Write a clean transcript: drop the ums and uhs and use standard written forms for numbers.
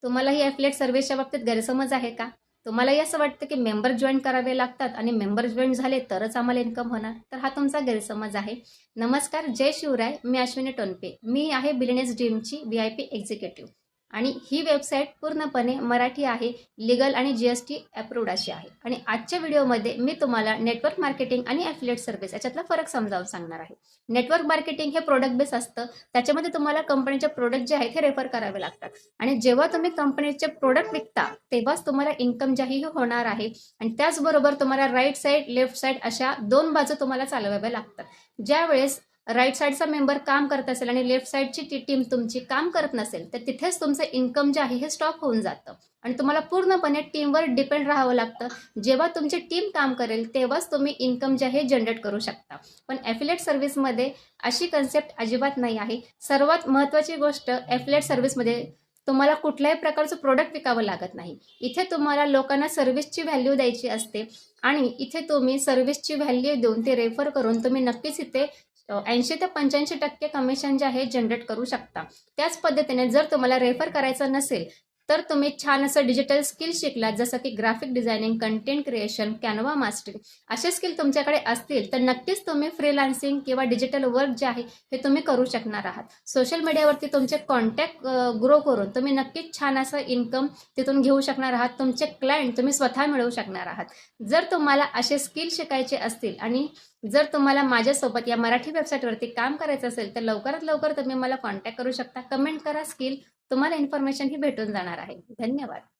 तुम्हालाही ॲफिलिएट सर्व्हिसच्या बाबतीत गैरसमज आहे का? तुम्हालाही असं वाटतं की मेंबर जॉईन करावे लागतात आणि मेंबर जॉईन झाले तरच आम्हाला इन्कम होणार, तर हा तुमचा गैरसमज आहे. नमस्कार, जय शिवराय. मी अश्विनी टोनपे. मी आहे बिलियनेस ड्रीमची VIP एक्झिक्युटिव्ह आणि ही वेबसाईट पूर्णपणे मराठी आहे, लीगल आणि GST अप्रूव्ड अशी आहे. आणि आजच्या व्हिडिओमध्ये मी तुम्हाला नेटवर्क मार्केटिंग आणि ॲफिलिएट सर्व्हिस याच्यातला फरक समजावून सांगणार आहे. नेटवर्क मार्केटिंग हे प्रोडक्ट बेस असतं. त्याच्यामध्ये तुम्हाला कंपनीचे प्रोडक्ट जे आहेत हे रेफर करावे लागतात आणि जेव्हा तुम्ही कंपनीचे प्रोडक्ट विकता तेव्हाच तुम्हाला इन्कम जाही होणार आहे. आणि त्याचबरोबर तुम्हाला राईट साईड, लेफ्ट साईड अशा दोन बाजू तुम्हाला चालवाव्या लागतात. ज्यावेळेस राईट साईडचा मेंबर काम करत असेल आणि लेफ्ट साईडची टीम तुमची काम करत नसेल तर तिथेच तुमचं इन्कम जे आहे हे स्टॉप होऊन जातं आणि तुम्हाला पूर्णपणे टीमवर डिपेंड राहावं लागतं. जेव्हा तुमची टीम काम करेल तेव्हाच तुम्ही इन्कम जे आहे जनरेट करू शकता. पण ॲफिलिएट सर्व्हिसमध्ये अशी कन्सेप्ट अजिबात नाही आहे. सर्वात महत्त्वाची गोष्ट, ॲफिलिएट सर्व्हिसमध्ये तुम्हाला कुठल्याही प्रकारचं प्रोडक्ट विकावं लागत नाही. इथे तुम्हाला लोकांना सर्व्हिसची व्हॅल्यू द्यायची असते आणि इथे तुम्ही सर्व्हिसची व्हॅल्यू देऊन ते रेफर करून तुम्ही नक्कीच इथे 80 ते 85% कमिशन जे आहे जनरेट करू शकता. त्याच पद्धतीने जर तुम्हाला रेफर करायचं नसेल तर तुम्ही छान असं डिजिटल स्किल शिकलात, जसं की graphic designing, content creation, Canva mastering असे स्किल तुमच्याकडे असतील तर नक्कीच तुम्ही फ्रीलान्सिंग किंवा डिजिटल वर्क जे आहे हे तुम्ही करू शकणार आहात. सोशल मीडियावरती तुमचे कॉन्टॅक्ट ग्रो करून तुम्ही नक्कीच छान असं इन्कम तिथून घेऊ शकणार आहात. तुमचे क्लायंट तुम्ही स्वतः मिळवू शकणार आहात. जर तुम्हाला असे स्किल शिकायचे असतील आणि जर तुम्हाला माझ्यासोबत या मराठी वेबसाईटवरती काम करायचं असेल तर लवकरात लवकर तुम्ही मला कॉन्टॅक्ट करू शकता. कमेंट करा स्किल, तुम्हाला इन्फॉर्मेशन ही भेटून जाणार आहे. धन्यवाद.